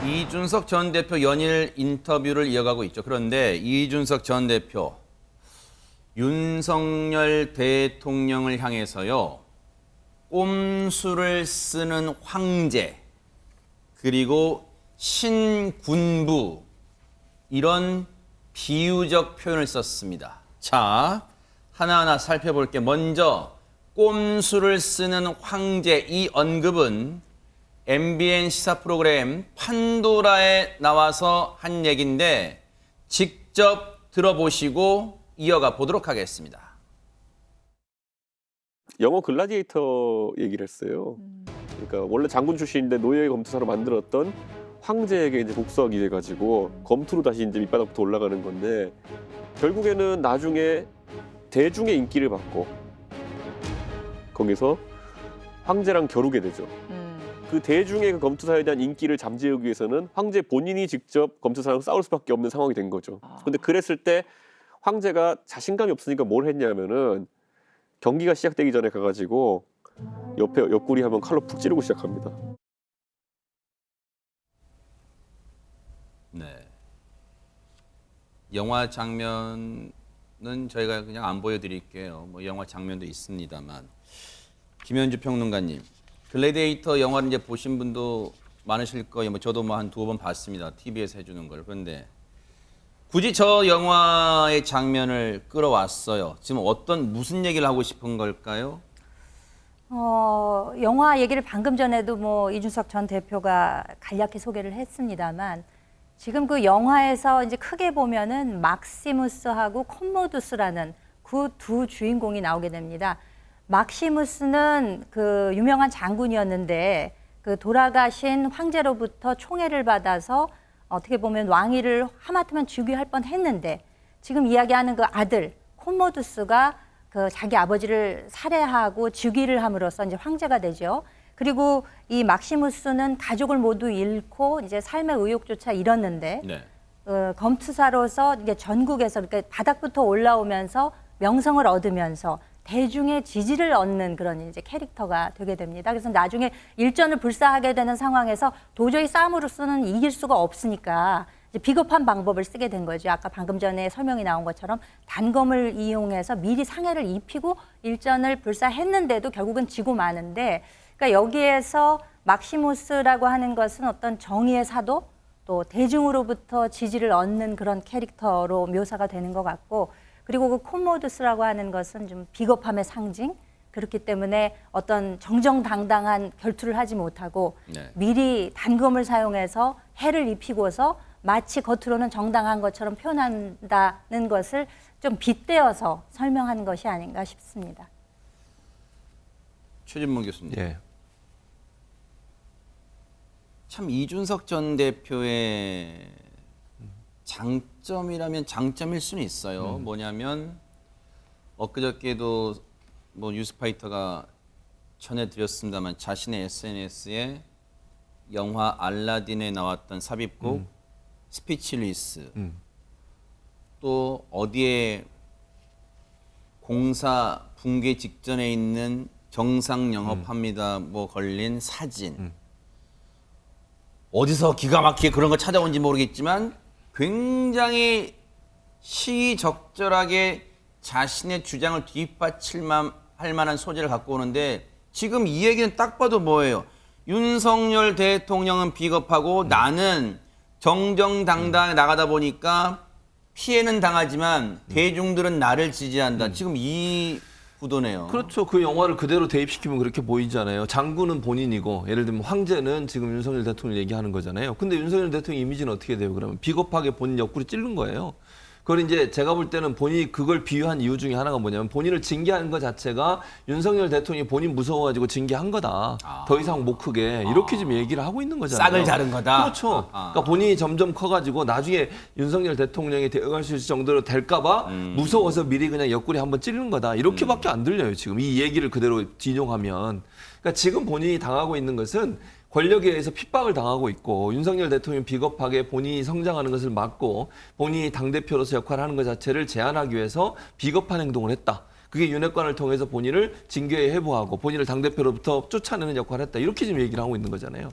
이준석 전 대표 연일 인터뷰를 이어가고 있죠. 그런데 이준석 전 대표 윤석열 대통령을 향해서요. 꼼수를 쓰는 황제 그리고 신군부 이런 비유적 표현을 썼습니다. 자, 하나하나 살펴볼게. 먼저 꼼수를 쓰는 황제 이 언급은 MBN 시사 프로그램 판도라에 나와서 한 얘기인데 직접 들어보시고 이어가 보도록 하겠습니다. 영어 글라디에이터 얘기를 했어요. 그러니까 원래 장군 출신인데 노예 검투사로 만들었던 황제에게 이제 복수하기 위해 가지고 검투로 다시 이제 밑바닥부터 올라가는 건데 결국에는 나중에 대중의 인기를 받고 거기서 황제랑 겨루게 되죠. 그 대중의 그 검투사에 대한 인기를 잠재우기 위해서는 황제 본인이 직접 검투사랑 싸울 수밖에 없는 상황이 된 거죠. 근데 그랬을 때 황제가 자신감이 없으니까 뭘 했냐면은 경기가 시작되기 전에 가가지고 옆에 옆구리 한번 칼로 푹 찌르고 시작합니다. 네. 영화 장면은 저희가 그냥 안 보여드릴게요. 뭐 영화 장면도 있습니다만. 김현주 평론가님, 글래디에이터 영화를 이제 보신 분도 많으실 거예요. 뭐 저도 뭐 한 2번 봤습니다. TV에서 해주는 걸. 그런데 굳이 저 영화의 장면을 끌어왔어요. 지금 무슨 얘기를 하고 싶은 걸까요? 영화 얘기를 방금 전에도 뭐 이준석 전 대표가 간략히 소개를 했습니다만 지금 그 영화에서 이제 크게 보면은 막시무스하고 콤모두스라는 그 두 주인공이 나오게 됩니다. 막시무스는 그 유명한 장군이었는데 그 돌아가신 황제로부터 총애를 받아서 어떻게 보면 왕위를 하마터면 즉위할 뻔했는데 지금 이야기하는 그 아들 콤모두스가 그 자기 아버지를 살해하고 즉위를 함으로써 이제 황제가 되죠. 그리고 이 막시무스는 가족을 모두 잃고 이제 삶의 의욕조차 잃었는데 네. 검투사로서 이게 전국에서 그러니까 바닥부터 올라오면서 명성을 얻으면서 대중의 지지를 얻는 그런 이제 캐릭터가 되게 됩니다. 그래서 나중에 일전을 불사하게 되는 상황에서 도저히 싸움으로서는 이길 수가 없으니까 이제 비겁한 방법을 쓰게 된 거죠. 아까 방금 전에 설명이 나온 것처럼 단검을 이용해서 미리 상해를 입히고 일전을 불사했는데도 결국은 지고 마는데, 그러니까 여기에서 막시무스라고 하는 것은 어떤 정의의 사도 또 대중으로부터 지지를 얻는 그런 캐릭터로 묘사가 되는 것 같고, 그리고 그 콤모두스라고 하는 것은 좀 비겁함의 상징. 그렇기 때문에 어떤 정정당당한 결투를 하지 못하고 네. 미리 단검을 사용해서 해를 입히고서 마치 겉으로는 정당한 것처럼 표현한다는 것을 좀 빗대어서 설명한 것이 아닌가 싶습니다. 최진문 교수님. 예. 참 이준석 전 대표의 장점이라면 장점일 수는 있어요. 뭐냐면 엊그저께도 뭐 뉴스파이터가 전해드렸습니다만 자신의 SNS에 영화 알라딘에 나왔던 삽입곡 스피치리스 또 어디에 공사 붕괴 직전에 있는 정상 영업합니다 뭐 걸린 사진 어디서 기가 막히게 그런 걸 찾아온지 모르겠지만 굉장히 시의적절하게 자신의 주장을 뒷받침할 만한 소재를 갖고 오는데 지금 이 얘기는 딱 봐도 뭐예요? 윤석열 대통령은 비겁하고 나는 정정당당하게 나가다 보니까 피해는 당하지만 대중들은 나를 지지한다. 지금 이 구도네요. 그렇죠. 그 영화를 그대로 대입시키면 그렇게 보이잖아요. 장군은 본인이고 예를 들면 황제는 지금 윤석열 대통령 얘기하는 거잖아요. 근데 윤석열 대통령 이미지는 어떻게 돼요? 그러면 비겁하게 본인 옆구리 찌른 거예요. 그걸 이제 제가 볼 때는 본인이 그걸 비유한 이유 중에 하나가 뭐냐면 본인을 징계한 것 자체가 윤석열 대통령이 본인 무서워가지고 징계한 거다. 더 이상 못 크게 이렇게 지금 얘기를 하고 있는 거잖아요. 싹을 자른 거다. 그렇죠. 그러니까 본인이 점점 커가지고 나중에 윤석열 대통령이 되어갈 수 있을 정도로 될까봐 무서워서 미리 그냥 옆구리 한번 찌르는 거다. 이렇게밖에 안 들려요. 지금 이 얘기를 그대로 인용하면. 그러니까 지금 본인이 당하고 있는 것은 권력에 의해서 핍박을 당하고 있고 윤석열 대통령이 비겁하게 본인이 성장하는 것을 막고 본인이 당대표로서 역할을 하는 것 자체를 제한하기 위해서 비겁한 행동을 했다. 그게 윤핵관을 통해서 본인을 징계에 회부하고 본인을 당대표로부터 쫓아내는 역할을 했다. 이렇게 지금 얘기를 하고 있는 거잖아요.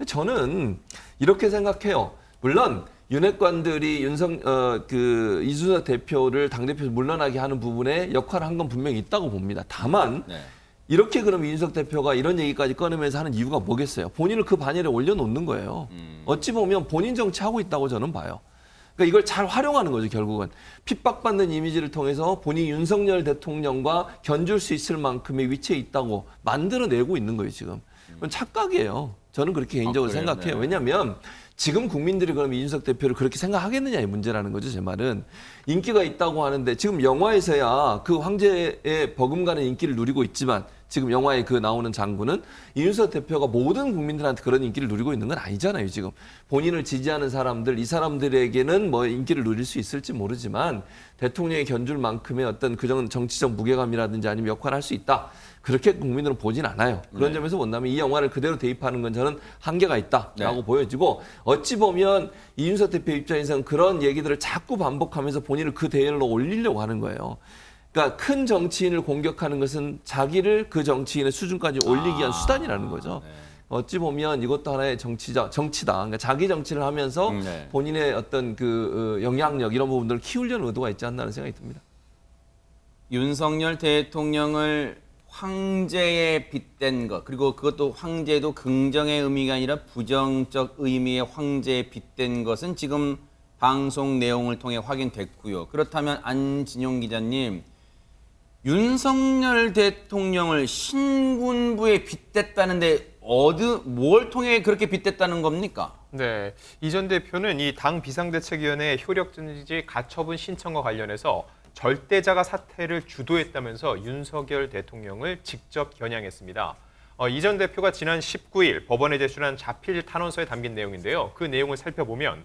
저는 이렇게 생각해요. 물론 윤핵관들이 이준석 대표를 당대표에서 물러나게 하는 부분에 역할을 한 건 분명히 있다고 봅니다. 다만 네. 이렇게 그러면 이준석 대표가 이런 얘기까지 꺼내면서 하는 이유가 뭐겠어요? 본인을 그 반열에 올려놓는 거예요. 어찌 보면 본인 정치하고 있다고 저는 봐요. 그러니까 이걸 잘 활용하는 거죠, 결국은. 핍박받는 이미지를 통해서 본인이 윤석열 대통령과 견줄 수 있을 만큼의 위치에 있다고 만들어내고 있는 거예요, 지금. 그건 착각이에요. 저는 그렇게 개인적으로 그래요? 생각해요. 네. 왜냐하면 지금 국민들이 그럼 이준석 대표를 그렇게 생각하겠느냐의 문제라는 거죠, 제 말은. 인기가 있다고 하는데 지금 영화에서야 그 황제의 버금가는 인기를 누리고 있지만 지금 영화에 그 나오는 장군은 이준석 대표가 모든 국민들한테 그런 인기를 누리고 있는 건 아니잖아요, 지금. 본인을 지지하는 사람들, 이 사람들에게는 뭐 인기를 누릴 수 있을지 모르지만 대통령이 견줄 만큼의 어떤 그런 정치적 무게감이라든지 아니면 역할을 할 수 있다. 그렇게 국민들은 보진 않아요. 그런 네. 점에서 본다면 이 영화를 그대로 대입하는 건 저는 한계가 있다라고 네. 보여지고 어찌 보면 이준석 대표 입장에서는 그런 얘기들을 자꾸 반복하면서 본인을 그 대열로 올리려고 하는 거예요. 그러니까 큰 정치인을 공격하는 것은 자기를 그 정치인의 수준까지 올리기 위한 수단이라는 거죠. 네. 어찌 보면 이것도 하나의 정치다. 그러니까 자기 정치를 하면서 네. 본인의 어떤 그 영향력 이런 부분들을 키우려는 의도가 있지 않나 하는 생각이 듭니다. 윤석열 대통령을 황제에 빗댄 것, 그리고 그것도 황제도 긍정의 의미가 아니라 부정적 의미의 황제에 빗댄 것은 지금 방송 내용을 통해 확인됐고요. 그렇다면 안진용 기자님, 윤석열 대통령을 신군부에 빗댔다는데 뭘 통해 그렇게 빗댔다는 겁니까? 네, 이 전 대표는 이 당 비상대책위원회 효력정지 가처분 신청과 관련해서 절대자가 사태를 주도했다면서 윤석열 대통령을 직접 겨냥했습니다. 이 전 대표가 지난 19일 법원에 제출한 자필 탄원서에 담긴 내용인데요. 그 내용을 살펴보면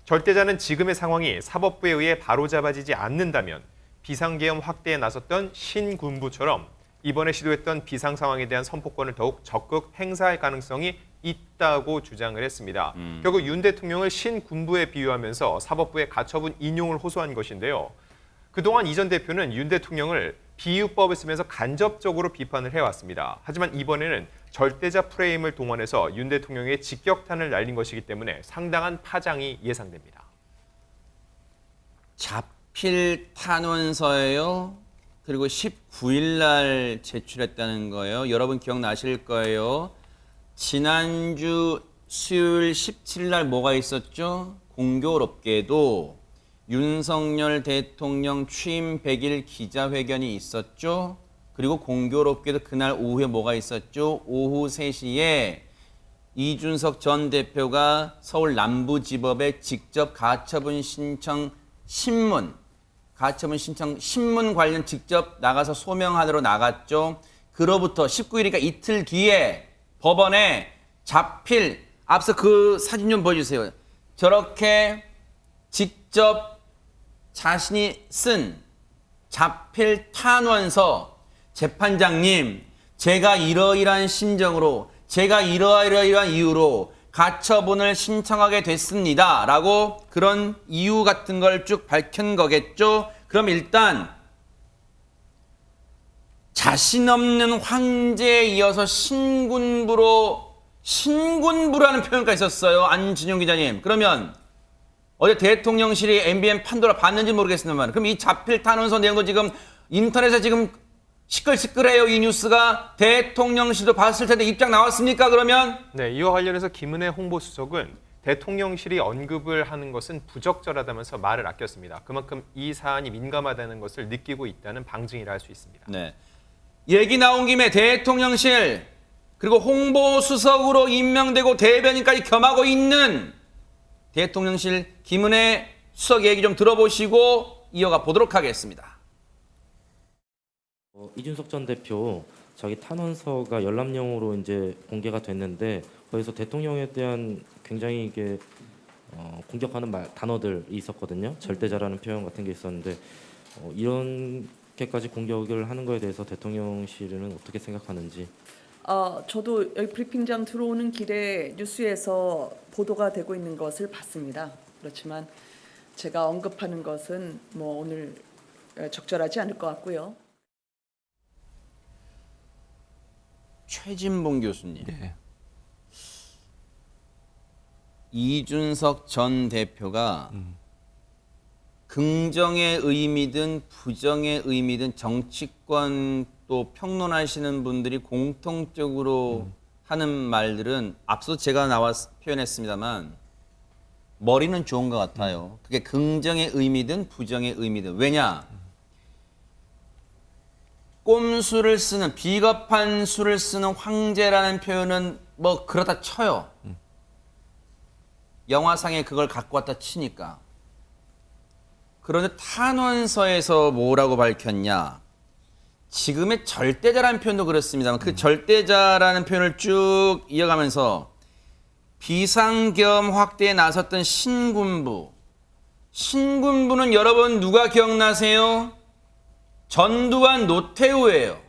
절대자는 지금의 상황이 사법부에 의해 바로잡아지지 않는다면 비상계엄 확대에 나섰던 신군부처럼 이번에 시도했던 비상 상황에 대한 선포권을 더욱 적극 행사할 가능성이 있다고 주장을 했습니다. 결국 윤 대통령을 신군부에 비유하면서 사법부의 가처분 인용을 호소한 것인데요. 그동안 이 전 대표는 윤 대통령을 비유법을 쓰면서 간접적으로 비판을 해왔습니다. 하지만 이번에는 절대자 프레임을 동원해서 윤 대통령의 직격탄을 날린 것이기 때문에 상당한 파장이 예상됩니다. 자필 탄원서예요. 그리고 19일 날 제출했다는 거예요. 여러분 기억나실 거예요. 지난주 수요일 17일 날 뭐가 있었죠? 공교롭게도 윤석열 대통령 취임 100일 기자회견이 있었죠. 그리고 공교롭게도 그날 오후에 뭐가 있었죠? 오후 3시에 이준석 전 대표가 서울 남부지법에 직접 가처분 신청 신문 관련 직접 나가서 소명하러 나갔죠. 그로부터 19일이니까 이틀 뒤에 법원에 자필, 앞서 그 사진 좀 보여주세요. 저렇게 직접 자신이 쓴 자필 탄원서, 재판장님, 제가 이러이러한 심정으로, 제가 이러이러한 이유로 가처분을 신청하게 됐습니다. 라고 그런 이유 같은 걸 쭉 밝힌 거겠죠. 그럼 일단 자신 없는 황제에 이어서 신군부라는 표현까지 있었어요. 안진용 기자님. 그러면 어제 대통령실이 MBN 판도라 봤는지 모르겠습니다만, 그럼 이 자필 탄원서 내용도 지금 인터넷에 지금 시끌시끌해요. 이 뉴스가. 대통령실도 봤을 텐데 입장 나왔습니까? 그러면? 네, 이와 관련해서 김은혜 홍보수석은 대통령실이 언급을 하는 것은 부적절하다면서 말을 아꼈습니다. 그만큼 이 사안이 민감하다는 것을 느끼고 있다는 방증이라 할 수 있습니다. 네. 얘기 나온 김에 대통령실 그리고 홍보수석으로 임명되고 대변인까지 겸하고 있는 대통령실 김은혜 수석 얘기 좀 들어보시고 이어가 보도록 하겠습니다. 이준석 전 대표 자기 탄원서가 열람용으로 이제 공개가 됐는데 거기서 대통령에 대한 굉장히 이게 공격하는 단어들이 있었거든요. 절대자라는 표현 같은 게 있었는데 이렇게까지 공격을 하는 거에 대해서 대통령실은 어떻게 생각하는지. 저도 여기 브리핑장 들어오는 길에 뉴스에서 보도가 되고 있는 것을 봤습니다. 그렇지만 제가 언급하는 것은 뭐 오늘 적절하지 않을 것 같고요. 최진봉 교수님. 예. 이준석 전 대표가 긍정의 의미든 부정의 의미든 정치권 또 평론하시는 분들이 공통적으로 하는 말들은 앞서 제가 표현했습니다만 머리는 좋은 것 같아요. 그게 긍정의 의미든 부정의 의미든. 왜냐? 꼼수를 쓰는, 비겁한 수를 쓰는 황제라는 표현은 뭐 그렇다 쳐요. 영화상에 그걸 갖고 왔다 치니까. 그런데 탄원서에서 뭐라고 밝혔냐? 지금의 절대자라는 표현도 그렇습니다만 그 절대자라는 표현을 쭉 이어가면서 비상겸 확대에 나섰던 신군부. 신군부는 여러분 누가 기억나세요? 전두환, 노태우예요.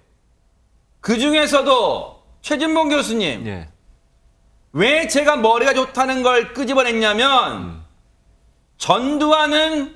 그 중에서도 최진봉 교수님. 예. 왜 제가 머리가 좋다는 걸 끄집어냈냐면 전두환은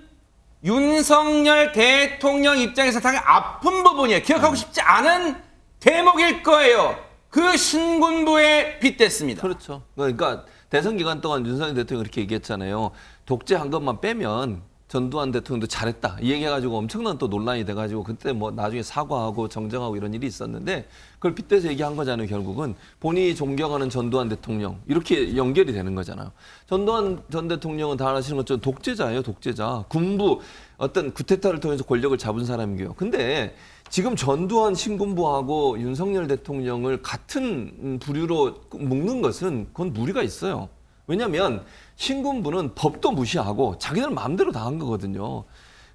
윤석열 대통령 입장에서 당연히 아픈 부분이에요. 기억하고 싶지 않은 대목일 거예요. 그 신군부에 빗댔습니다. 그렇죠. 그러니까 대선 기간 동안 윤석열 대통령이 그렇게 얘기했잖아요. 독재한 것만 빼면 전두환 대통령도 잘했다. 이 얘기해가지고 엄청난 또 논란이 돼가지고 그때 뭐 나중에 사과하고 정정하고 이런 일이 있었는데 그걸 빗대서 얘기한 거잖아요. 결국은 본인이 존경하는 전두환 대통령 이렇게 연결이 되는 거잖아요. 전두환 전 대통령은 다 아시는 것처럼 독재자예요. 독재자. 군부 어떤 구테타를 통해서 권력을 잡은 사람이고요. 근데 지금 전두환 신군부하고 윤석열 대통령을 같은 부류로 묶는 것은 그건 무리가 있어요. 왜냐하면 신군부는 법도 무시하고 자기들 마음대로 다 한 거거든요.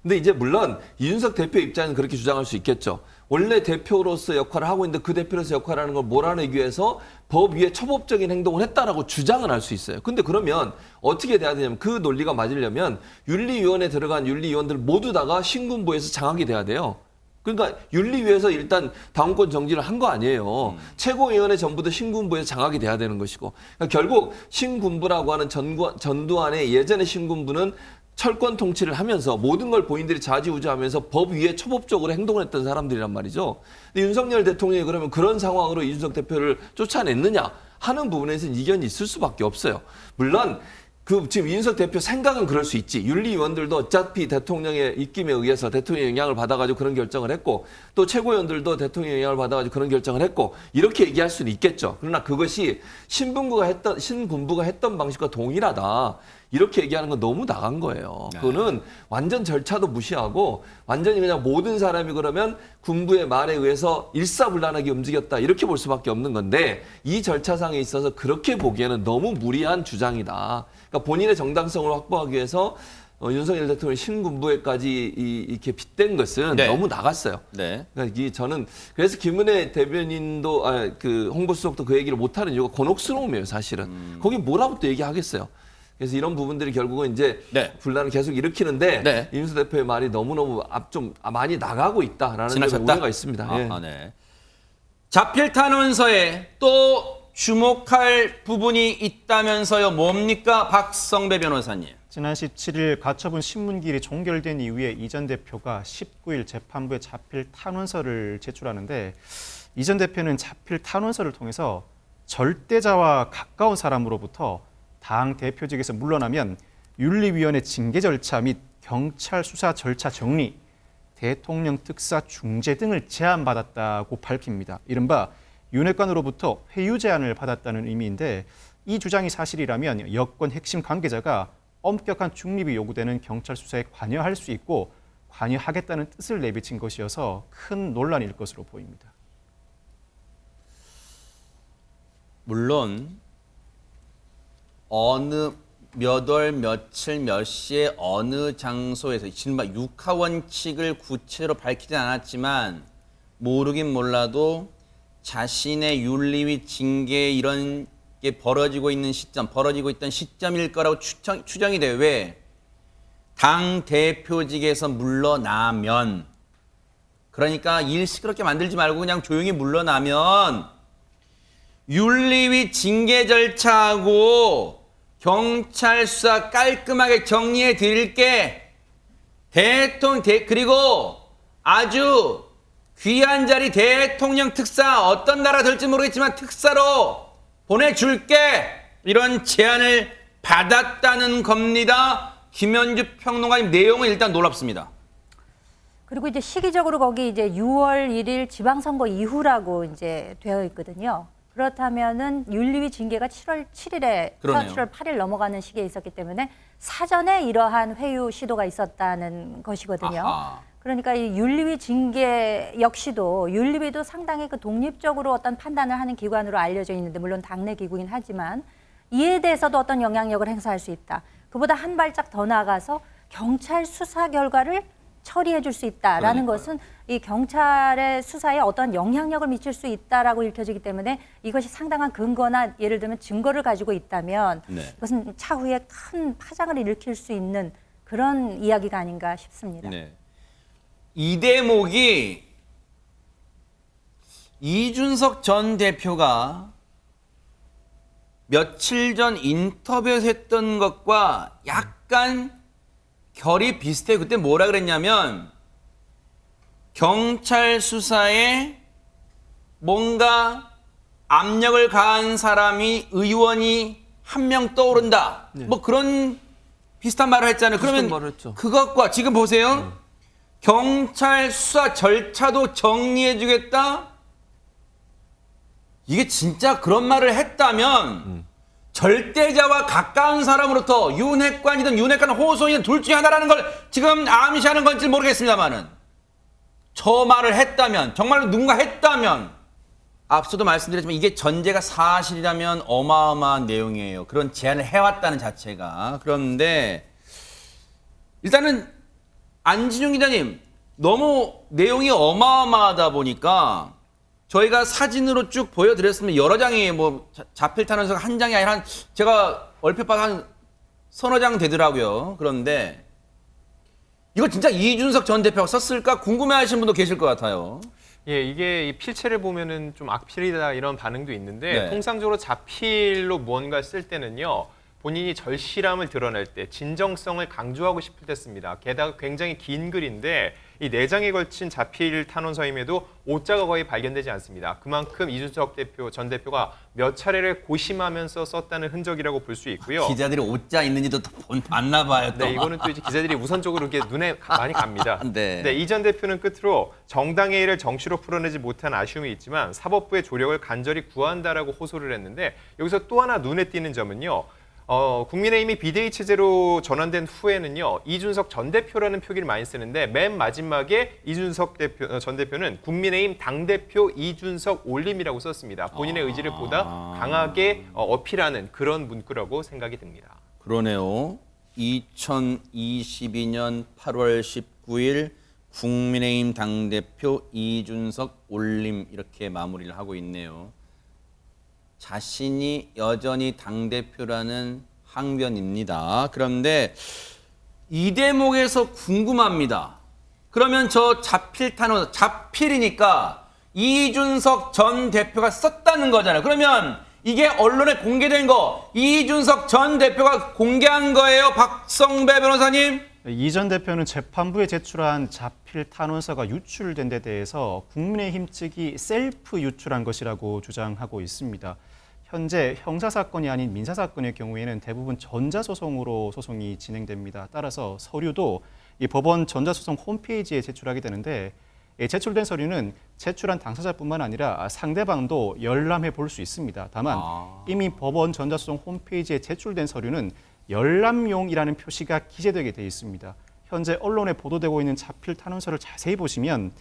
근데 이제 물론 이준석 대표 입장은 그렇게 주장할 수 있겠죠. 원래 대표로서 역할을 하고 있는데 그 대표로서 역할을 하는 걸 몰아내기 위해서 법 위에 초법적인 행동을 했다라고 주장은 할 수 있어요. 근데 그러면 어떻게 돼야 되냐면 그 논리가 맞으려면 윤리위원회에 들어간 윤리위원들 모두 다가 신군부에서 장악이 돼야 돼요. 그러니까 윤리위에서 일단 당원권 정지를 한 거 아니에요. 최고위원회 전부도 신군부에서 장악이 돼야 되는 것이고. 그러니까 결국 신군부라고 하는 전두환의 예전의 신군부는 철권 통치를 하면서 모든 걸 본인들이 좌지우지하면서 법 위에 초법적으로 행동을 했던 사람들이란 말이죠. 근데 윤석열 대통령이 그러면 그런 상황으로 이준석 대표를 쫓아냈느냐 하는 부분에서는 이견이 있을 수밖에 없어요. 물론 지금 이준석 대표 생각은 그럴 수 있지. 윤리위원들도 어차피 대통령의 입김에 의해서 대통령의 영향을 받아가지고 그런 결정을 했고 또 최고위원들도 대통령의 영향을 받아가지고 그런 결정을 했고 이렇게 얘기할 수는 있겠죠. 그러나 그것이 신군부가 했던 방식과 동일하다. 이렇게 얘기하는 건 너무 나간 거예요. 그거는 완전 절차도 무시하고 완전히 그냥 모든 사람이 그러면 군부의 말에 의해서 일사불란하게 움직였다. 이렇게 볼 수밖에 없는 건데 이 절차상에 있어서 그렇게 보기에는 너무 무리한 주장이다. 그러니까 본인의 정당성을 확보하기 위해서 윤석열 대통령이 신군부에까지 이렇게 빗댄 것은 네. 너무 나갔어요. 네. 그러니까 저는 그래서 김은혜 대변인도 그 홍보수석도 그 얘기를 못하는 이유가 곤혹스러움이에요, 사실은. 거기 뭐라고 또 얘기하겠어요. 그래서 이런 부분들이 결국은 이제 네. 분란을 계속 일으키는데 네. 이준석 대표의 말이 너무너무 좀 많이 나가고 있다라는 지나쳤다? 우려가 있습니다. 예. 네. 자필 탄원서에 또 주목할 부분이 있다면서요. 뭡니까? 박성배 변호사님. 지난 17일 가처분 신문기일이 종결된 이후에 이 전 대표가 19일 재판부에 자필 탄원서를 제출하는데 이 전 대표는 자필 탄원서를 통해서 절대자와 가까운 사람으로부터 당 대표직에서 물러나면 윤리위원회 징계 절차 및 경찰 수사 절차 정리, 대통령 특사 중재 등을 제안받았다고 밝힙니다. 이른바 윤핵관으로부터 회유 제안을 받았다는 의미인데 이 주장이 사실이라면 여권 핵심 관계자가 엄격한 중립이 요구되는 경찰 수사에 관여할 수 있고 관여하겠다는 뜻을 내비친 것이어서 큰 논란일 것으로 보입니다. 물론 어느 몇 월 며칠 몇 시에 어느 장소에서 지금 육하 원칙을 구체로 밝히진 않았지만 모르긴 몰라도 자신의 윤리위 징계 이런 게 벌어지고 있던 시점일 거라고 추정이 돼요. 왜? 당 대표직에서 물러나면, 그러니까 일 시끄럽게 만들지 말고 그냥 조용히 물러나면 윤리위 징계 절차하고 경찰 수사 깔끔하게 정리해 드릴게. 그리고 아주 귀한 자리 대통령 특사 어떤 나라 될지 모르겠지만 특사로 보내줄게 이런 제안을 받았다는 겁니다. 김현주 평론가님 내용은 일단 놀랍습니다. 그리고 이제 시기적으로 거기 이제 6월 1일 지방선거 이후라고 이제 되어 있거든요. 그렇다면은 윤리위 징계가 7월 7일에 그러네요. 7월 8일 넘어가는 시기에 있었기 때문에 사전에 이러한 회유 시도가 있었다는 것이거든요. 아하. 그러니까 이 윤리위 징계 역시도 윤리위도 상당히 그 독립적으로 어떤 판단을 하는 기관으로 알려져 있는데 물론 당내 기구긴 하지만 이에 대해서도 어떤 영향력을 행사할 수 있다. 그보다 한 발짝 더 나아가서 경찰 수사 결과를 처리해 줄 수 있다라는 것은 이 경찰의 수사에 어떤 영향력을 미칠 수 있다라고 읽혀지기 때문에 이것이 상당한 근거나 예를 들면 증거를 가지고 있다면 네. 이것은 차후에 큰 파장을 일으킬 수 있는 그런 이야기가 아닌가 싶습니다. 네. 이 대목이 이준석 전 대표가 며칠 전 인터뷰에서 했던 것과 약간 결이 비슷해요. 그때 뭐라 그랬냐면 경찰 수사에 뭔가 압력을 가한 사람이 의원이 한 명 떠오른다. 뭐 그런 비슷한 말을 했잖아요. 그러면 비슷한 말을 했죠. 그것과 지금 보세요. 경찰 수사 절차도 정리해주겠다. 이게 진짜 그런 말을 했다면 절대자와 가까운 사람으로부터 윤핵관이든 윤핵관 호소인은 둘 중에 하나라는 걸 지금 암시하는 건지 모르겠습니다만은 저 말을 했다면 정말로 누군가 했다면 앞서도 말씀드렸지만 이게 전제가 사실이라면 어마어마한 내용이에요. 그런 제안을 해왔다는 자체가. 그런데 일단은 안진용 기자님 너무 내용이 어마어마하다 보니까 저희가 사진으로 쭉 보여드렸으면 여러 장이 뭐 자필 탄원서가 한 장이 아니라 제가 얼핏 봐서 한 서너 장 되더라고요. 그런데 이거 진짜 이준석 전 대표가 썼을까 궁금해하시는 분도 계실 것 같아요. 예, 이게 이 필체를 보면은 좀 악필이다 이런 반응도 있는데 네. 통상적으로 자필로 무언가 쓸 때는요. 본인이 절실함을 드러낼 때 진정성을 강조하고 싶을 때 씁니다. 게다가 굉장히 긴 글인데 이 4장에 걸친 자필 탄원서임에도 오자가 거의 발견되지 않습니다. 그만큼 이준석 전 대표가 몇 차례를 고심하면서 썼다는 흔적이라고 볼 수 있고요. 기자들이 오자 있는지도 봤나 봐요. 또. 네, 이거는 또 이제 기자들이 우선적으로 이렇게 눈에 많이 갑니다. 네. 네, 이 전 대표는 끝으로 정당의 일을 정치로 풀어내지 못한 아쉬움이 있지만 사법부의 조력을 간절히 구한다라고 호소를 했는데 여기서 또 하나 눈에 띄는 점은요. 국민의힘이 비대위 체제로 전환된 후에는요. 이준석 전 대표라는 표기를 많이 쓰는데 맨 마지막에 이준석 전 대표는 국민의힘 당대표 이준석 올림이라고 썼습니다. 본인의 의지를 보다 강하게 어필하는 그런 문구라고 생각이 듭니다. 그러네요. 2022년 8월 19일 국민의힘 당대표 이준석 올림 이렇게 마무리를 하고 있네요. 자신이 여전히 당대표라는 항변입니다. 그런데 이 대목에서 궁금합니다. 그러면 저 자필 탄원, 자필이니까 이준석 전 대표가 썼다는 거잖아요. 그러면 이게 언론에 공개된 거 이준석 전 대표가 공개한 거예요, 박성배 변호사님? 이 전 대표는 재판부에 제출한 자필 탄원서가 유출된 데 대해서 국민의힘 측이 셀프 유출한 것이라고 주장하고 있습니다. 현재 형사사건이 아닌 민사사건의 경우에는 대부분 전자소송으로 소송이 진행됩니다. 따라서 서류도 이 법원 전자소송 홈페이지에 제출하게 되는데 제출된 서류는 제출한 당사자뿐만 아니라 상대방도 열람해 볼 수 있습니다. 다만 이미 법원 전자소송 홈페이지에 제출된 서류는 열람용이라는 표시가 기재되게 되어 있습니다. 현재 언론에 보도되고 있는 자필 탄원서를 자세히 보시면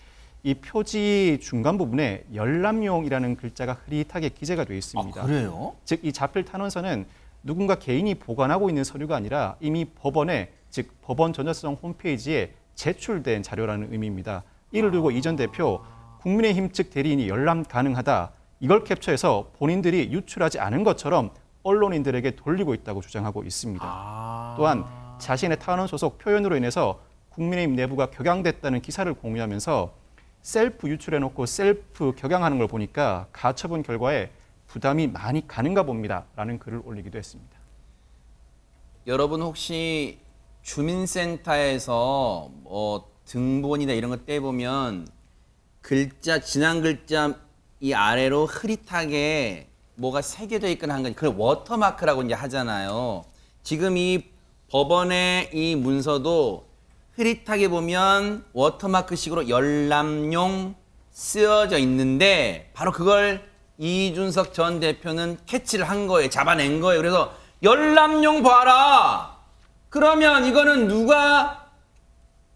이 표지 중간 부분에 열람용이라는 글자가 흐릿하게 기재가 되어 있습니다. 그래요? 즉 이 자필 탄원서는 누군가 개인이 보관하고 있는 서류가 아니라 이미 법원에 즉 법원 전자소송 홈페이지에 제출된 자료라는 의미입니다. 이를 두고 이 전 대표 국민의힘 측 대리인이 열람 가능하다. 이걸 캡처해서 본인들이 유출하지 않은 것처럼 언론인들에게 돌리고 있다고 주장하고 있습니다. 또한 자신의 탄원 소속 표현으로 인해서 국민의힘 내부가 격양됐다는 기사를 공유하면서 셀프 유출해놓고 셀프 격양하는 걸 보니까 가처분 결과에 부담이 많이 가는가 봅니다. 라는 글을 올리기도 했습니다. 여러분 혹시 주민센터에서 뭐 등본이나 이런 거 떼보면 글자 지난 글자 이 아래로 흐릿하게 뭐가 새겨져 있거나 한 건 그걸 워터마크라고 이제 하잖아요. 지금 이 법원의 이 문서도 흐릿하게 보면 워터마크식으로 열람용 쓰여져 있는데 바로 그걸 이준석 전 대표는 캐치를 한 거예요. 잡아낸 거예요. 그래서 열람용 봐라. 그러면 이거는 누가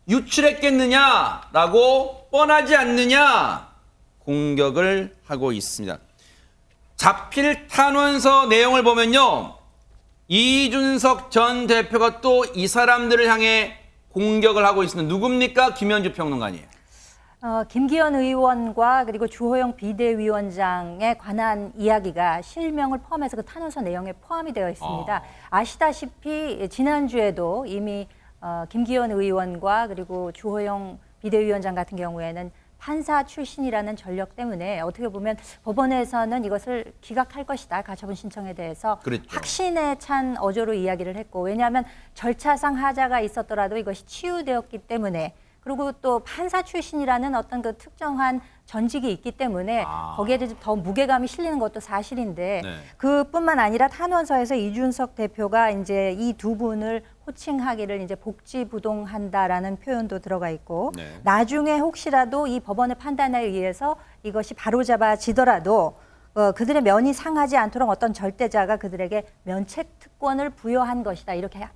유출했겠느냐라고 뻔하지 않느냐 공격을 하고 있습니다. 자필 탄원서 내용을 보면요. 이준석 전 대표가 또 이 사람들을 향해 공격을 하고 있습니다. 누굽니까? 김현주 평론가님. 김기현 의원과 그리고 주호영 비대위원장에 관한 이야기가 실명을 포함해서 그 탄원서 내용에 포함이 되어 있습니다. 아시다시피 지난주에도 이미 김기현 의원과 그리고 주호영 비대위원장 같은 경우에는 판사 출신이라는 전력 때문에 어떻게 보면 법원에서는 이것을 기각할 것이다. 가처분 신청에 대해서 그랬죠. 확신에 찬 어조로 이야기를 했고 왜냐하면 절차상 하자가 있었더라도 이것이 치유되었기 때문에 그리고 또 판사 출신이라는 어떤 그 특정한 전직이 있기 때문에 거기에 대해서 더 무게감이 실리는 것도 사실인데 네. 그뿐만 아니라 탄원서에서 이준석 대표가 이제 이 두 분을 호칭하기를 이제 복지부동한다라는 표현도 들어가 있고 네. 나중에 혹시라도 이 법원의 판단에 의해서 이것이 바로잡아지더라도 그들의 면이 상하지 않도록 어떤 절대자가 그들에게 면책 특권을 부여한 것이다 이렇게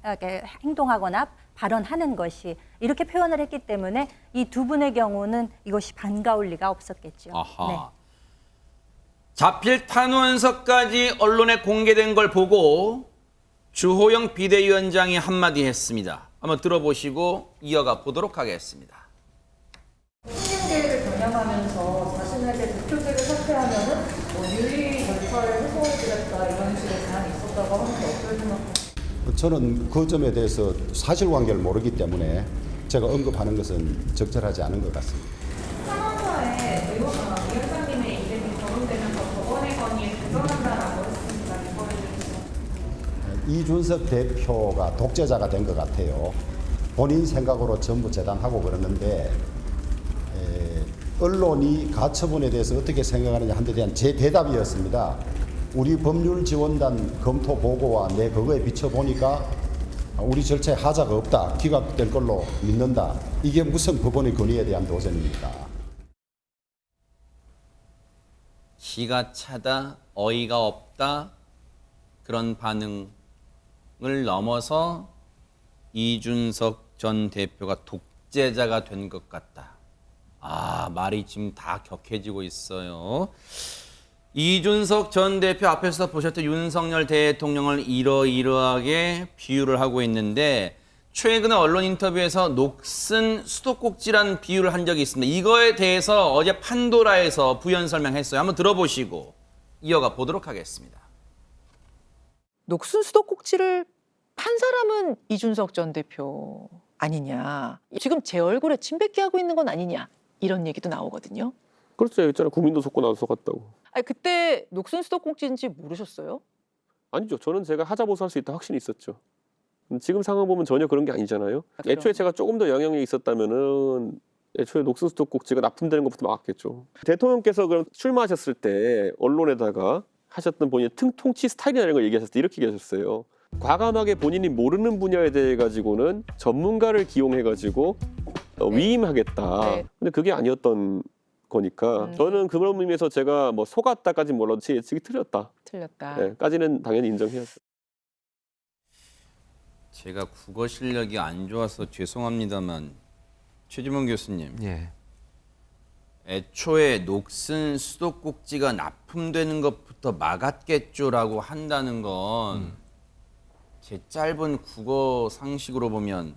행동하거나 발언하는 것이 이렇게 표현을 했기 때문에 이 두 분의 경우는 이것이 반가울 리가 없었겠죠. 아하. 네. 자필 탄원서까지 언론에 공개된 걸 보고 주호영 비대위원장이 한마디 했습니다. 한번 들어보시고 이어가 보도록 하겠습니다. 신임대회를 경영하면서 자신에게 대표직을 사퇴하면은 윤리 절차를 해소해주겠다 이런 식의 제안이 있었다고 하는데 어떻게 생각하세요? 저는 그 점에 대해서 사실관계를 모르기 때문에 제가 언급하는 것은 적절하지 않은 것 같습니다. 탄원서에 위원장님의 이름이 거론되면서 법원의 건의에 부정한다라고 했습니다. 이거에 대해서 이준석 대표가 독재자가 된 것 같아요. 본인 생각으로 전부 재단하고 그러는데 언론이 가처분에 대해서 어떻게 생각하느냐 한 데 대한 제 대답이었습니다. 우리 법률지원단 검토 보고와 내 그거에 비춰보니까 우리 절차에 하자가 없다. 기각될 걸로 믿는다. 이게 무슨 법원의 건의에 대한 도전입니까? 기가 차다, 어이가 없다 그런 반응을 넘어서 이준석 전 대표가 독재자가 된 것 같다. 말이 지금 다 격해지고 있어요. 이준석 전 대표 앞에서 보셨던 윤석열 대통령을 이러이러하게 비유를 하고 있는데 최근에 언론 인터뷰에서 녹슨 수도꼭지라는 비유를 한 적이 있습니다. 이거에 대해서 어제 판도라에서 부연 설명했어요. 한번 들어보시고 이어가 보도록 하겠습니다. 녹슨 수도꼭지를 판 사람은 이준석 전 대표 아니냐. 지금 제 얼굴에 침 뱉게 하고 있는 건 아니냐. 이런 얘기도 나오거든요. 그렇죠. 있잖아요. 국민도 속고 나도 속았다고. 아니, 그때 녹슨 수도꼭지인지 모르셨어요? 아니죠. 저는 제가 하자보수할 수 있다 확신이 있었죠. 지금 상황 보면 전혀 그런 게 아니잖아요. 애초에 제가 조금 더 영향력이 있었다면은 애초에 녹슨 수도꼭지가 납품되는 것부터 막았겠죠. 대통령께서 그럼 출마하셨을 때 언론에다가 하셨던 본인의 통치 스타일이라는 걸 얘기하셨을 때 이렇게 얘기하셨어요. 과감하게 본인이 모르는 분야에 대해 가지고는 전문가를 기용해 가지고 위임하겠다. 네. 근데 그게 아니었던 거니까 저는 그런 의미에서 제가 뭐 속았다까지 몰라도 제 예측이 틀렸다. 틀렸다. 네, 까지는 당연히 인정해야죠. 제가 국어 실력이 안 좋아서 죄송합니다만 최지문 교수님. 예. 애초에 녹슨 수도꼭지가 납품되는 것부터 막았겠죠라고 한다는 건 제 짧은 국어 상식으로 보면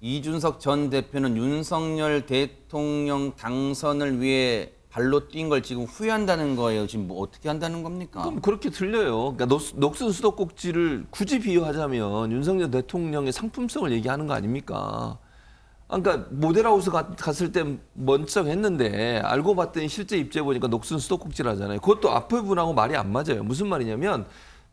이준석 전 대표는 윤석열 대통령 당선을 위해 발로 뛴 걸 지금 후회한다는 거예요. 지금 뭐 어떻게 한다는 겁니까? 그럼 그렇게 들려요. 그러니까 녹슨 수도꼭지를 굳이 비유하자면 윤석열 대통령의 상품성을 얘기하는 거 아닙니까? 그러니까 모델하우스 갔을 때 먼쩍했는데 알고 봤더니 실제 입주해 보니까 녹슨 수도꼭지라잖아요. 그것도 앞부분하고 말이 안 맞아요. 무슨 말이냐면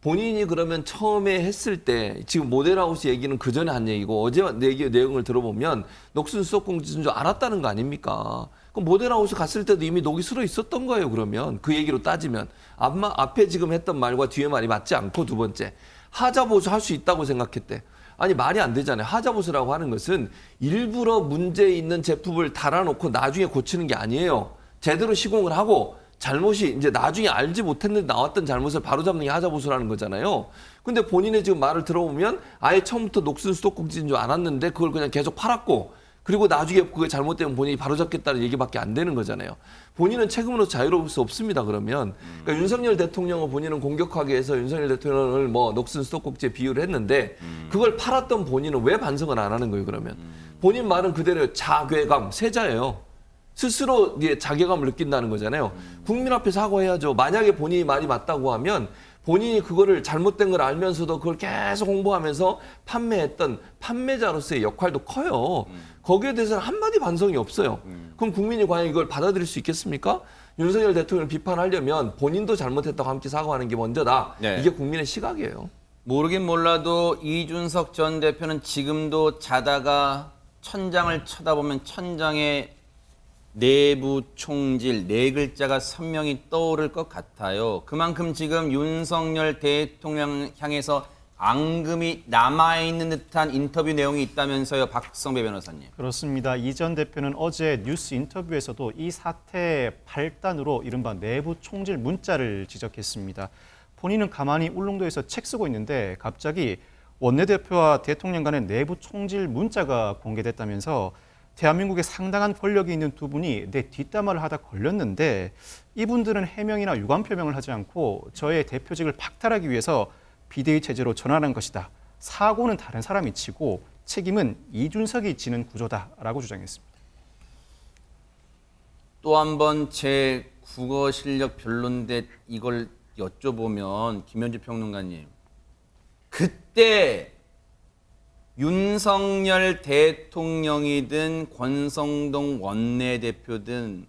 본인이 그러면 처음에 했을 때 지금 모델하우스 얘기는 그 전에 한 얘기고 어제 내용을 들어보면 녹슨 수도 공지인 줄 알았다는 거 아닙니까? 그럼 모델하우스 갔을 때도 이미 녹이 슬어 있었던 거예요. 그러면 그 얘기로 따지면 앞에 지금 했던 말과 뒤에 말이 맞지 않고 두 번째 하자보수 할 수 있다고 생각했대. 아니 말이 안 되잖아요. 하자보수라고 하는 것은 일부러 문제 있는 제품을 달아놓고 나중에 고치는 게 아니에요. 제대로 시공을 하고 잘못이 이제 나중에 알지 못했는데 나왔던 잘못을 바로잡는 게 하자보수라는 거잖아요. 근데 본인의 지금 말을 들어보면 아예 처음부터 녹슨 수도꼭지인 줄 알았는데 그걸 그냥 계속 팔았고 그리고 나중에 그게 잘못되면 본인이 바로잡겠다는 얘기밖에 안 되는 거잖아요. 본인은 책임으로서 자유로울 수 없습니다. 그러면 그러니까 윤석열 대통령을 본인은 공격하기 위해서 윤석열 대통령을 뭐 녹슨 수도꼭지에 비유를 했는데 그걸 팔았던 본인은 왜 반성을 안 하는 거예요? 그러면 본인 말은 그대로 자괴감, 세자예요. 스스로 자괴감을 느낀다는 거잖아요. 국민 앞에 사과해야죠. 만약에 본인이 말이 맞다고 하면 본인이 그거를 잘못된 걸 알면서도 그걸 계속 홍보하면서 판매했던 판매자로서의 역할도 커요. 거기에 대해서는 한마디 반성이 없어요. 그럼 국민이 과연 이걸 받아들일 수 있겠습니까? 윤석열 대통령을 비판하려면 본인도 잘못했다고 함께 사과하는 게 먼저다. 네. 이게 국민의 시각이에요. 모르긴 몰라도 이준석 전 대표는 지금도 자다가 천장을 쳐다보면 천장에 내부 총질 네 글자가 선명히 떠오를 것 같아요. 그만큼 지금 윤석열 대통령 향해서 앙금이 남아있는 듯한 인터뷰 내용이 있다면서요, 박성배 변호사님. 그렇습니다. 이 전 대표는 어제 뉴스 인터뷰에서도 이 사태의 발단으로 이른바 내부 총질 문자를 지적했습니다. 본인은 가만히 울릉도에서 책 쓰고 있는데 갑자기 원내대표와 대통령 간의 내부 총질 문자가 공개됐다면서 대한민국에 상당한 권력이 있는 두 분이 내 뒷담화를 하다 걸렸는데 이분들은 해명이나 유감 표명을 하지 않고 저의 대표직을 박탈하기 위해서 비대위 체제로 전환한 것이다. 사고는 다른 사람이 지고 책임은 이준석이 지는 구조다라고 주장했습니다. 또 한 번 제 국어 실력 별론데 이걸 여쭤보면 김현주 평론가님, 그때 윤석열 대통령이든 권성동 원내대표든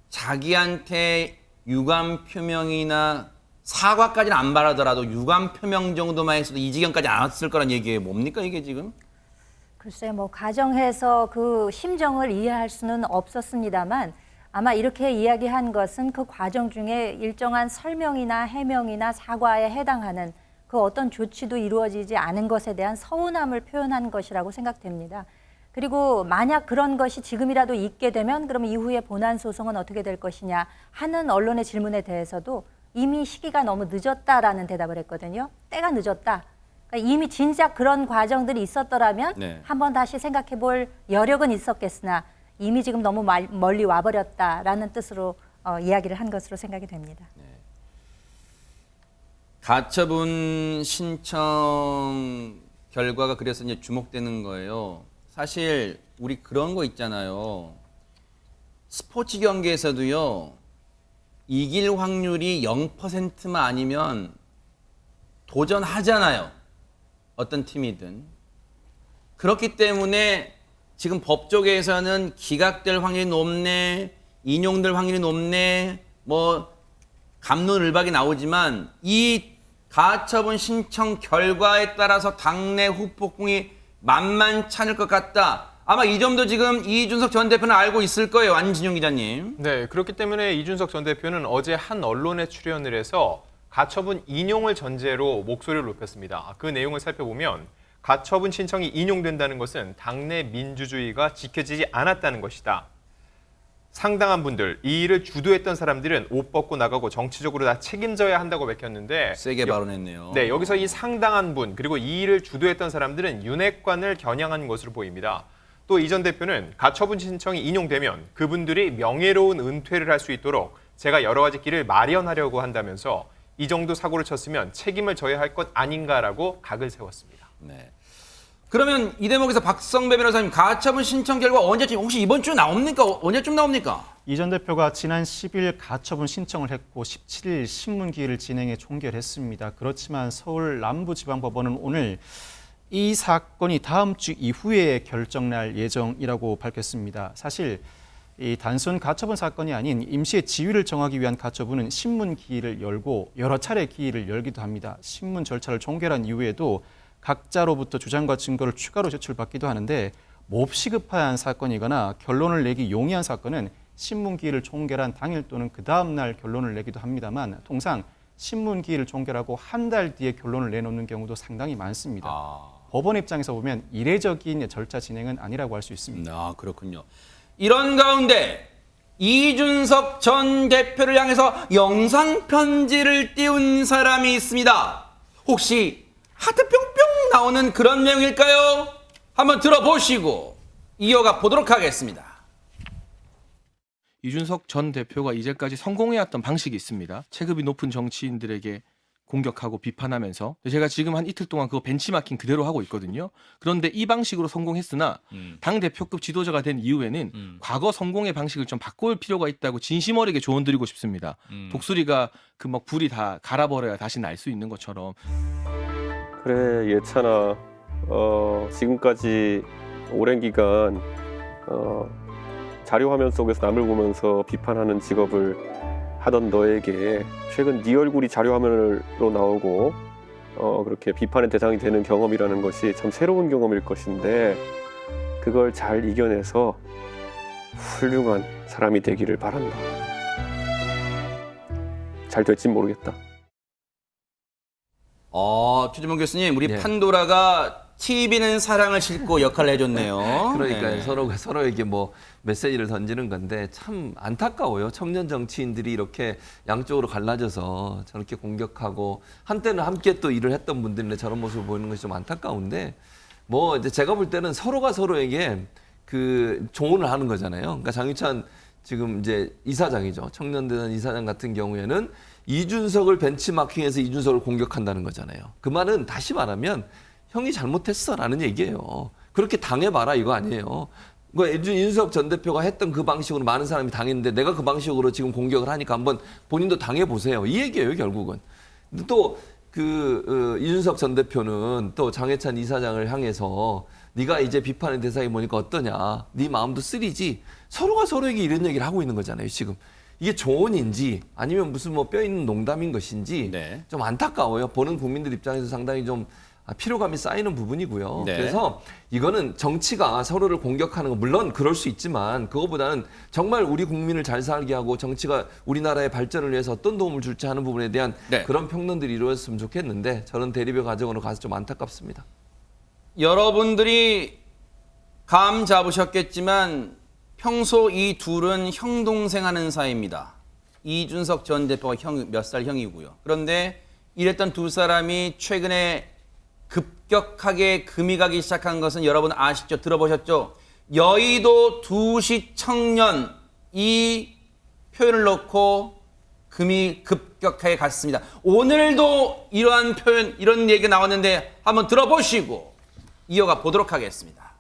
자기한테 유감 표명이나 사과까지는 안 바라더라도 유감 표명 정도만 했어도 이 지경까지 안 왔을 거란 얘기예요. 뭡니까 이게 지금? 글쎄 뭐 가정해서 그 심정을 이해할 수는 없었습니다만 아마 이렇게 이야기한 것은 그 과정 중에 일정한 설명이나 해명이나 사과에 해당하는 그 어떤 조치도 이루어지지 않은 것에 대한 서운함을 표현한 것이라고 생각됩니다. 그리고 만약 그런 것이 지금이라도 있게 되면 그럼 이후에 본안 소송은 어떻게 될 것이냐 하는 언론의 질문에 대해서도 이미 시기가 너무 늦었다라는 대답을 했거든요. 때가 늦었다. 그러니까 이미 진작 그런 과정들이 있었더라면 네. 한번 다시 생각해 볼 여력은 있었겠으나 이미 지금 너무 멀리 와버렸다라는 뜻으로 이야기를 한 것으로 생각이 됩니다. 네. 가처분 신청 결과가 그래서 이제 주목되는 거예요. 사실 우리 그런 거 있잖아요. 스포츠 경기에서도요. 이길 확률이 0%만 아니면 도전하잖아요. 어떤 팀이든. 그렇기 때문에 지금 법조계에서는 기각될 확률이 높네, 인용될 확률이 높네, 뭐 갑론을박이 나오지만 이 가처분 신청 결과에 따라서 당내 후폭풍이 만만치 않을 것 같다. 아마 이 점도 지금 이준석 전 대표는 알고 있을 거예요. 안진용 기자님. 네, 그렇기 때문에 이준석 전 대표는 어제 한 언론에 출연을 해서 가처분 인용을 전제로 목소리를 높였습니다. 그 내용을 살펴보면 가처분 신청이 인용된다는 것은 당내 민주주의가 지켜지지 않았다는 것이다. 상당한 분들, 이 일을 주도했던 사람들은 옷 벗고 나가고 정치적으로 다 책임져야 한다고 밝혔는데 세게 발언했네요. 네, 여기서 이 상당한 분, 그리고 이 일을 주도했던 사람들은 윤핵관을 겨냥한 것으로 보입니다. 또 이 전 대표는 가처분 신청이 인용되면 그분들이 명예로운 은퇴를 할 수 있도록 제가 여러 가지 길을 마련하려고 한다면서 이 정도 사고를 쳤으면 책임을 져야 할 것 아닌가라고 각을 세웠습니다. 네. 그러면 이 대목에서 박성배 변호사님 가처분 신청 결과 언제쯤 혹시 이번 주 나옵니까? 언제쯤 나옵니까? 이 전 대표가 지난 10일 가처분 신청을 했고 17일 신문기일을 진행해 종결했습니다. 그렇지만 서울 남부지방법원은 오늘 이 사건이 다음 주 이후에 결정날 예정이라고 밝혔습니다. 사실 이 단순 가처분 사건이 아닌 임시의 지위를 정하기 위한 가처분은 신문 기일을 열고 여러 차례 기일을 열기도 합니다. 신문 절차를 종결한 이후에도 각자로부터 주장과 증거를 추가로 제출받기도 하는데 몹시 급한 사건이거나 결론을 내기 용이한 사건은 신문 기일을 종결한 당일 또는 그 다음 날 결론을 내기도 합니다만 통상 신문 기일을 종결하고 한 달 뒤에 결론을 내놓는 경우도 상당히 많습니다. 법원 입장에서 보면 이례적인 절차 진행은 아니라고 할 수 있습니다. 아, 그렇군요. 이런 가운데 이준석 전 대표를 향해서 영상 편지를 띄운 사람이 있습니다. 혹시 하트 뿅뿅 나오는 그런 내용일까요? 한번 들어보시고 이어가 보도록 하겠습니다. 이준석 전 대표가 이제까지 성공해왔던 방식이 있습니다. 체급이 높은 정치인들에게 공격하고 비판하면서 제가 지금 한 이틀 동안 그거 벤치마킹 그대로 하고 있거든요. 그런데 이 방식으로 성공했으나 당대표급 지도자가 된 이후에는 과거 성공의 방식을 좀 바꿀 필요가 있다고 진심 어리게 조언드리고 싶습니다. 독수리가 그 막 불이 다 갈아버려야 다시 날 수 있는 것처럼. 그래 예찬아, 지금까지 오랜 기간 자료 화면 속에서 남을 보면서 비판하는 직업을 하던 너에게 최근 네 얼굴이 자료 화면으로 나오고 그렇게 비판의 대상이 되는 경험이라는 것이 참 새로운 경험일 것인데 그걸 잘 이겨내서 훌륭한 사람이 되기를 바란다. 잘 될진 모르겠다. 최재문 교수님, 우리 네. 판도라가 TV는 사랑을 싣고 역할을 해줬네요. 그러니까요. 네. 서로가 서로에게 뭐 메시지를 던지는 건데 참 안타까워요. 청년 정치인들이 이렇게 양쪽으로 갈라져서 저렇게 공격하고 한때는 함께 또 일을 했던 분들인데 저런 모습을 보이는 것이 좀 안타까운데 뭐 이제 제가 볼 때는 서로가 서로에게 그 조언을 하는 거잖아요. 그러니까 장유찬 지금 이제 이사장이죠. 청년대단 이사장 같은 경우에는 이준석을 벤치마킹해서 이준석을 공격한다는 거잖아요. 그 말은 다시 말하면 형이 잘못했어라는 얘기예요. 그렇게 당해봐라 이거 아니에요. 이준석 전 대표가 했던 그 방식으로 많은 사람이 당했는데 내가 그 방식으로 지금 공격을 하니까 한번 본인도 당해보세요. 이 얘기예요 결국은. 또 이준석 전 대표는 또 장해찬 이사장을 향해서 네가 이제 비판의 대상이 보니까 어떠냐. 네 마음도 쓰리지. 서로가 서로에게 이런 얘기를 하고 있는 거잖아요 지금. 이게 조언인지 아니면 무슨 뭐 뼈 있는 농담인 것인지 네. 좀 안타까워요. 보는 국민들 입장에서 상당히 좀 피로감이 쌓이는 부분이고요. 네. 그래서 이거는 정치가 서로를 공격하는 거 물론 그럴 수 있지만 그거보다는 정말 우리 국민을 잘 살게 하고 정치가 우리나라의 발전을 위해서 어떤 도움을 줄지 하는 부분에 대한 네. 그런 평론들이 이루어졌으면 좋겠는데 저는 대립의 과정으로 가서 좀 안타깝습니다. 여러분들이 감 잡으셨겠지만 평소 이 둘은 형동생 하는 사이입니다. 이준석 전 대표가 몇 살 형이고요. 그런데 이랬던 두 사람이 최근에 급격하게 금이 가기 시작한 것은 여러분 아시죠? 들어보셨죠? 여의도 2시 청년 이 표현을 넣고 금이 급격하게 갔습니다. 오늘도 이러한 표현, 이런 얘기가 나왔는데 한번 들어보시고 이어가 보도록 하겠습니다.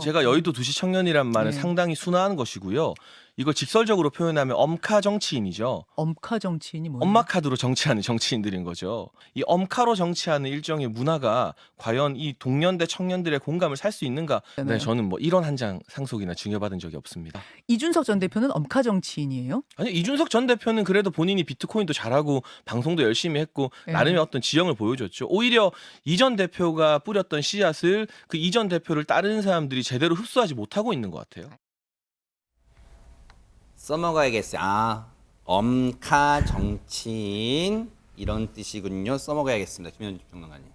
제가 여의도 2시 청년이란 말은 상당히 순화한 것이고요. 이걸 직설적으로 표현하면 엄카 정치인이죠. 엄카 정치인이 뭐예요? 엄마 카드로 정치하는 정치인들인 거죠. 이 엄카로 정치하는 일종의 문화가 과연 이 동년대 청년들의 공감을 살 수 있는가? 네, 저는 뭐 이런 한 장 상속이나 증여받은 적이 없습니다. 이준석 전 대표는 엄카 정치인이에요? 아니 이준석 전 대표는 그래도 본인이 비트코인도 잘하고 방송도 열심히 했고 나름의 어떤 지형을 보여줬죠. 오히려 이 전 대표가 뿌렸던 씨앗을 그 이 전 대표를 따르는 사람들이 제대로 흡수하지 못하고 있는 것 같아요. 써먹어야겠어요. 엄카 정치인 이런 뜻이군요. 써먹어야겠습니다. 김현주 평론가님.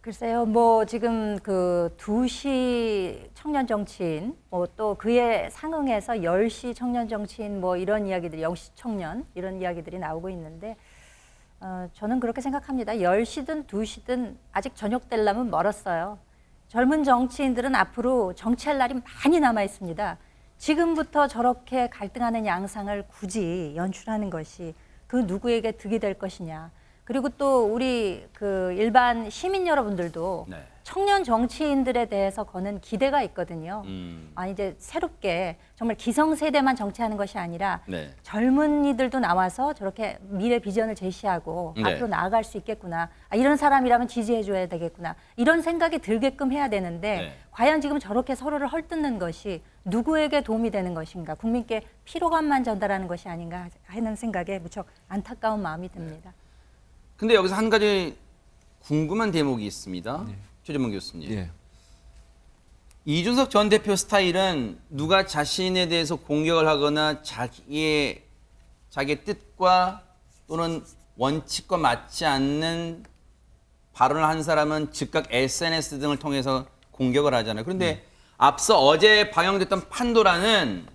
글쎄요, 뭐 지금 그 2시 청년 정치인, 뭐 또 그에 상응해서 10시 청년 정치인, 뭐 이런 이야기들이 0시 청년 이런 이야기들이 나오고 있는데 저는 그렇게 생각합니다. 10시든 2시든 아직 저녁 되려면 멀었어요. 젊은 정치인들은 앞으로 정치할 날이 많이 남아 있습니다. 지금부터 저렇게 갈등하는 양상을 굳이 연출하는 것이 그 누구에게 득이 될 것이냐. 그리고 또 우리 그 일반 시민 여러분들도 청년 정치인들에 대해서 거는 기대가 있거든요. 이제 새롭게 정말 기성세대만 정치하는 것이 아니라 네. 젊은이들도 나와서 저렇게 미래 비전을 제시하고 네. 앞으로 나아갈 수 있겠구나. 이런 사람이라면 지지해줘야 되겠구나. 이런 생각이 들게끔 해야 되는데 네. 과연 지금 저렇게 서로를 헐뜯는 것이 누구에게 도움이 되는 것인가. 국민께 피로감만 전달하는 것이 아닌가 하는 생각에 무척 안타까운 마음이 듭니다. 근데 여기서 한 가지 궁금한 대목이 있습니다. 최재문 교수님. 예. 이준석 전 대표 스타일은 누가 자신에 대해서 공격을 하거나 자기의 뜻과 또는 원칙과 맞지 않는 발언을 한 사람은 즉각 SNS 등을 통해서 공격을 하잖아요. 그런데 앞서 어제 방영됐던 판도라는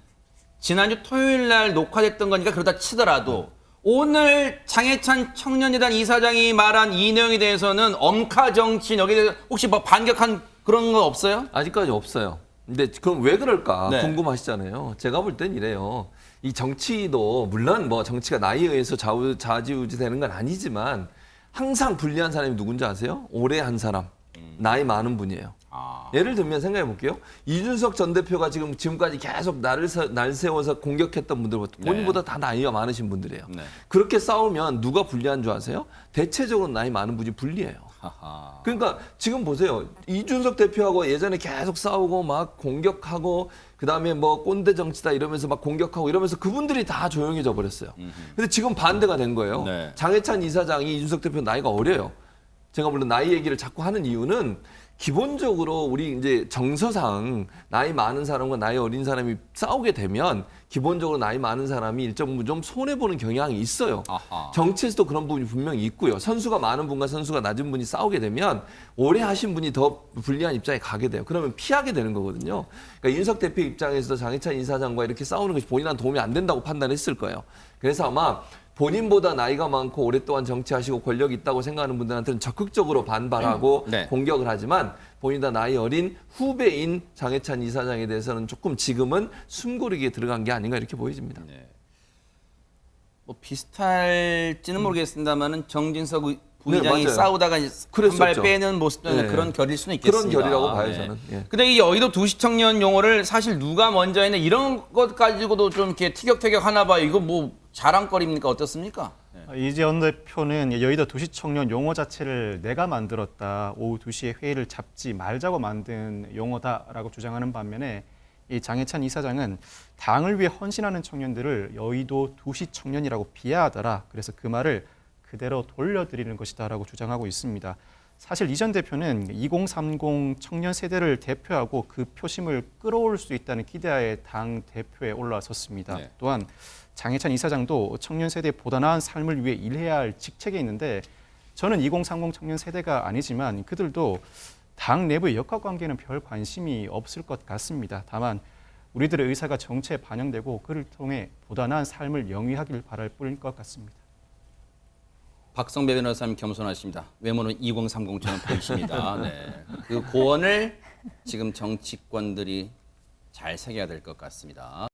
지난주 토요일 날 녹화됐던 거니까 그러다 치더라도 오늘 장해찬 청년재단 이사장이 말한 이 내용에 대해서는 엄카 정치인 여기에 대해서 혹시 뭐 반격한 그런 거 없어요? 아직까지 없어요. 근데 그럼 왜 그럴까 네. 궁금하시잖아요. 제가 볼 땐 이래요. 이 정치도 물론 뭐 정치가 나이에 의해서 좌지우지 되는 건 아니지만 항상 불리한 사람이 누군지 아세요? 오래 한 사람, 나이 많은 분이에요. 예를 들면 생각해 볼게요. 이준석 전 대표가 지금까지 계속 날 세워서 공격했던 분들보다 본인보다 다 나이가 많으신 분들이에요. 네. 그렇게 싸우면 누가 불리한 줄 아세요? 대체적으로 나이 많은 분이 불리해요. 그러니까 지금 보세요. 이준석 대표하고 예전에 계속 싸우고 막 공격하고 그다음에 뭐 꼰대 정치다 이러면서 막 공격하고 이러면서 그분들이 다 조용해져 버렸어요. 근데 지금 반대가 된 거예요. 네. 장해찬 이사장이 이준석 대표 나이가 어려요. 제가 물론 나이 얘기를 자꾸 하는 이유는 기본적으로 우리 이제 정서상 나이 많은 사람과 나이 어린 사람이 싸우게 되면 기본적으로 나이 많은 사람이 일정 부분 좀 손해보는 경향이 있어요. 정치에서도 그런 부분이 분명히 있고요. 선수가 많은 분과 선수가 낮은 분이 싸우게 되면 오래 하신 분이 더 불리한 입장에 가게 돼요. 그러면 피하게 되는 거거든요. 그러니까 윤석 대표 입장에서도 장해찬 이사장과 이렇게 싸우는 것이 본인한테 도움이 안 된다고 판단했을 거예요. 그래서 아마 본인보다 나이가 많고 오랫동안 정치하시고 권력이 있다고 생각하는 분들한테는 적극적으로 반발하고 네. 공격을 하지만 본인보다 나이 어린 후배인 장해찬 이사장에 대해서는 조금 지금은 숨고르기에 들어간 게 아닌가 이렇게 보여집니다. 네. 뭐 비슷할지는 모르겠습니다만은 정진석 부의장이 맞아요. 싸우다가 한 그랬었죠. 발 빼는 모습도 네. 그런 결일 수는 있겠습니다. 그런 결이라고 봐요, 저는. 예. 근데 이 여의도 도시 청년 용어를 사실 누가 먼저 했냐 이런 것 가지고도 좀 이렇게 티격태격 하나 봐요. 이거 뭐 자랑거리입니까? 어떻습니까? 이재원 대표는 여의도 도시청년 용어 자체를 내가 만들었다. 오후 2시에 회의를 잡지 말자고 만든 용어다라고 주장하는 반면에 이 장해찬 이사장은 당을 위해 헌신하는 청년들을 여의도 도시청년이라고 비하하더라. 그래서 그 말을 그대로 돌려드리는 것이다라고 주장하고 있습니다. 사실 이 전 대표는 2030 청년 세대를 대표하고 그 표심을 끌어올 수 있다는 기대하에 당 대표에 올라섰습니다. 네. 또한 장해찬 이사장도 청년 세대의 보다 나은 삶을 위해 일해야 할 직책에 있는데 저는 2030 청년 세대가 아니지만 그들도 당 내부의 역학관계는 별 관심이 없을 것 같습니다. 다만 우리들의 의사가 정치에 반영되고 그를 통해 보다 나은 삶을 영위하길 바랄 뿐일 것 같습니다. 박성배 변호사님 겸손하십니다. 외모는 2030처럼 보이십니다. 네. 그 고언을 지금 정치권들이 잘 새겨야 될 것 같습니다.